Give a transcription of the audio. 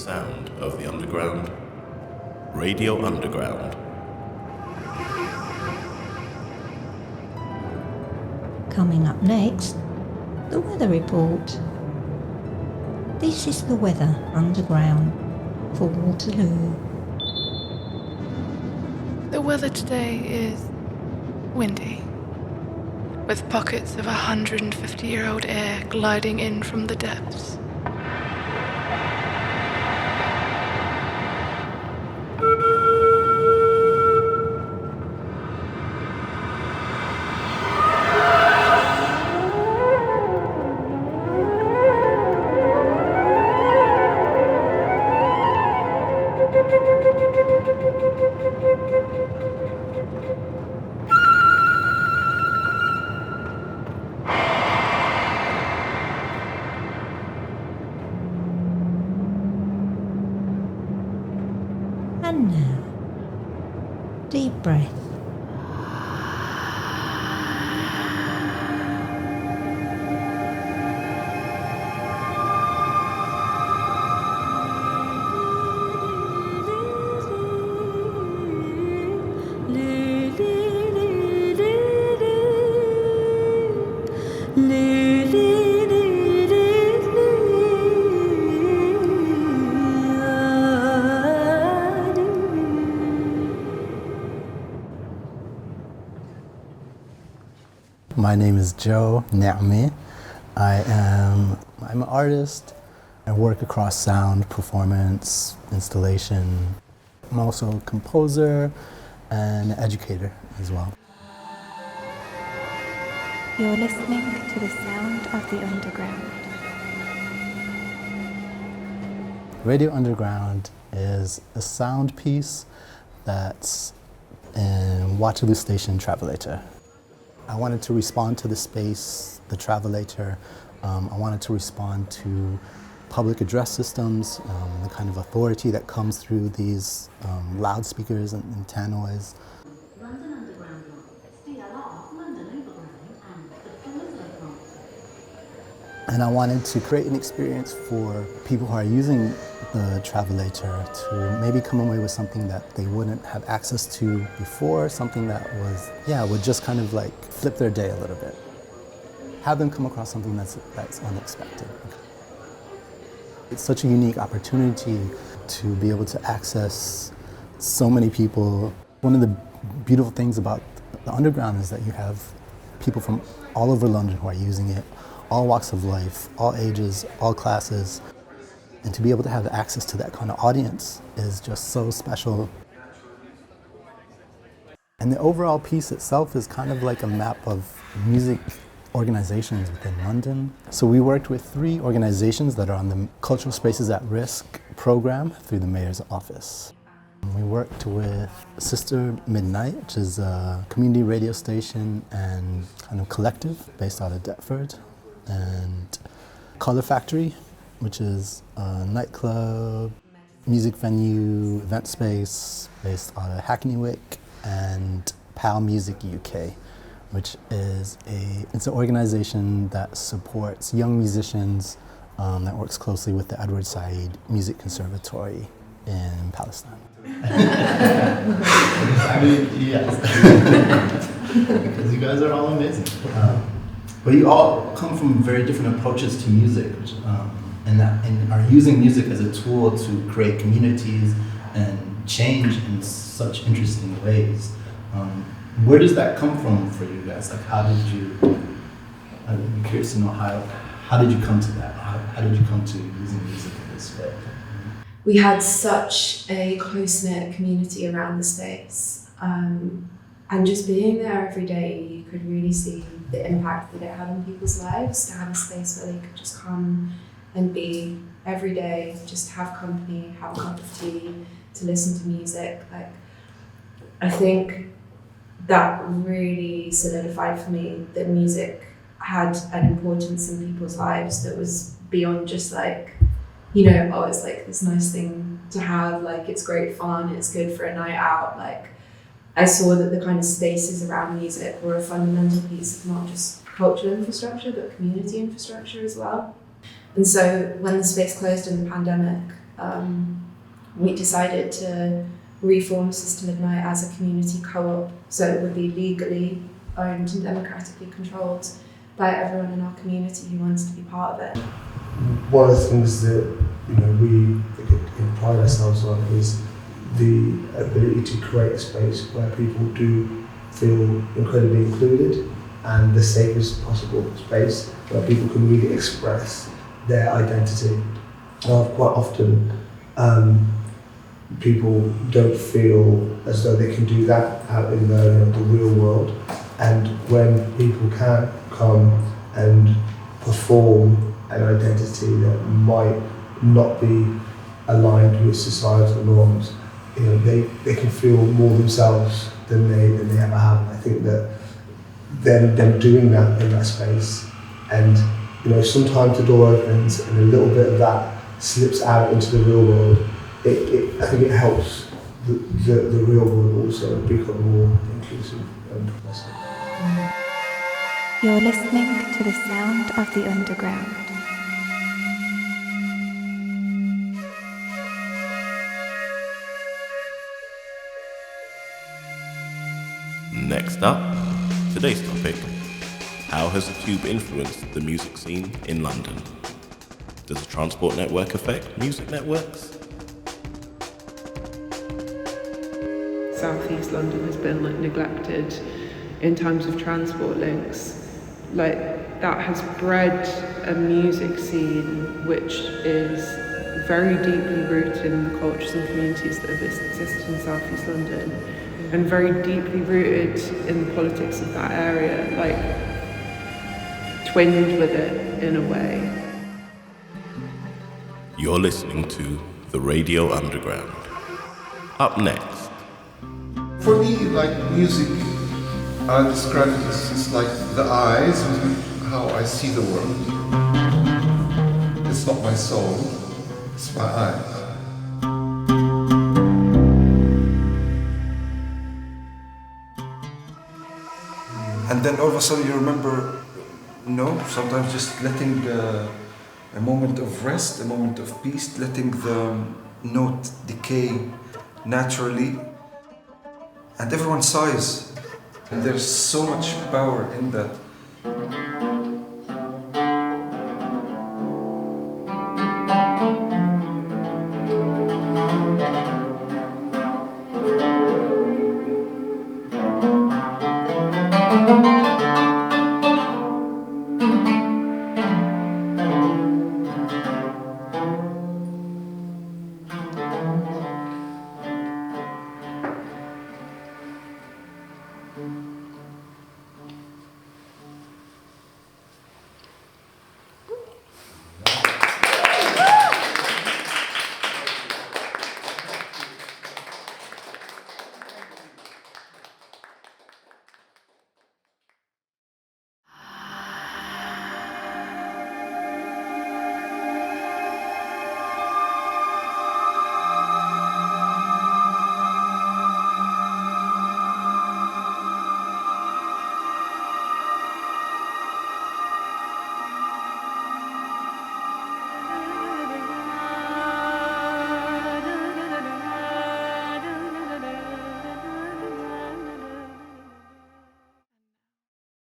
sound of the underground. Radio Underground. Coming up next, the weather report. This is the weather underground for Waterloo. The weather today is windy, with pockets of 150-year-old air gliding in from the depths. And now, deep breath. My name is Joe Namy. I'm an artist. I work across sound, performance, installation. I'm also a composer and an educator as well. You're listening to the sound of the underground. Radio Underground is a sound piece that's in Waterloo Station Travelator. I wanted to respond to the space, the travelator. I wanted to respond to public address systems, the kind of authority that comes through these loudspeakers and tannoys. And I wanted to create an experience for people who are using the travelator to maybe come away with something that they wouldn't have access to before, something that was, would just kind of like flip their day a little bit. Have them come across something that's unexpected. It's such a unique opportunity to be able to access so many people. One of the beautiful things about the underground is that you have people from all over London who are using it, all walks of life, all ages, all classes. And to be able to have access to that kind of audience is just so special. And the overall piece itself is kind of like a map of music organizations within London. So we worked with 3 organizations that are on the Cultural Spaces at Risk program through the Mayor's office. We worked with Sister Midnight, which is a community radio station and kind of collective based out of Deptford, and Color Factory, which is a nightclub, music venue, event space based out of Hackney, and PalMusic UK, which is it's an organization that supports young musicians that works closely with the Edward Said Music Conservatory in Palestine. I mean, yes. Because you guys are all amazing. But you all come from very different approaches to music, and are using music as a tool to create communities and change in such interesting ways. Where does that come from for you guys? Like, I'm curious to know how did you come to that? How did you come to using music in this way? We had such a close-knit community around the space, and just being there every day, you could really see the impact that it had on people's lives, to have a space where they could just come and be every day, just have company, have a cup of tea, to listen to music. Like, I think that really solidified for me that music had an importance in people's lives that was beyond just like, it's like this nice thing to have, like it's great fun, it's good for a night out. Like, I saw that the kind of spaces around music were a fundamental piece of not just cultural infrastructure, but community infrastructure as well. And so when the space closed in the pandemic, We decided to reform Sister Midnight as a community co-op, so it would be legally owned and democratically controlled by everyone in our community who wants to be part of it. One of the things that we pride ourselves on is the ability to create a space where people do feel incredibly included, and the safest possible space where people can really express their identity. Quite often, people don't feel as though they can do that out in the real world, and when people can come and perform an identity that might not be aligned with societal norms, they can feel more themselves than they ever have. And I think that them doing that in that space, and sometimes the door opens and a little bit of that slips out into the real world. I think it helps the real world also become more inclusive and progressive. You're listening to the sound of the underground. Next up, today's topic: how has the tube influenced the music scene in London? Does the transport network affect music networks? South East London has been neglected in terms of transport links. That has bred a music scene which is very deeply rooted in the cultures and communities that have existed in South East London, and very deeply rooted in the politics of that area, twinned with it in a way. You're listening to the Radio Underground. Up next. For me, music, I describe it as just like the eyes with how I see the world. It's not my soul, it's my eyes. And then all of a sudden you remember, sometimes just letting a moment of rest, a moment of peace, letting the note decay naturally. And everyone sighs. And there's so much power in that.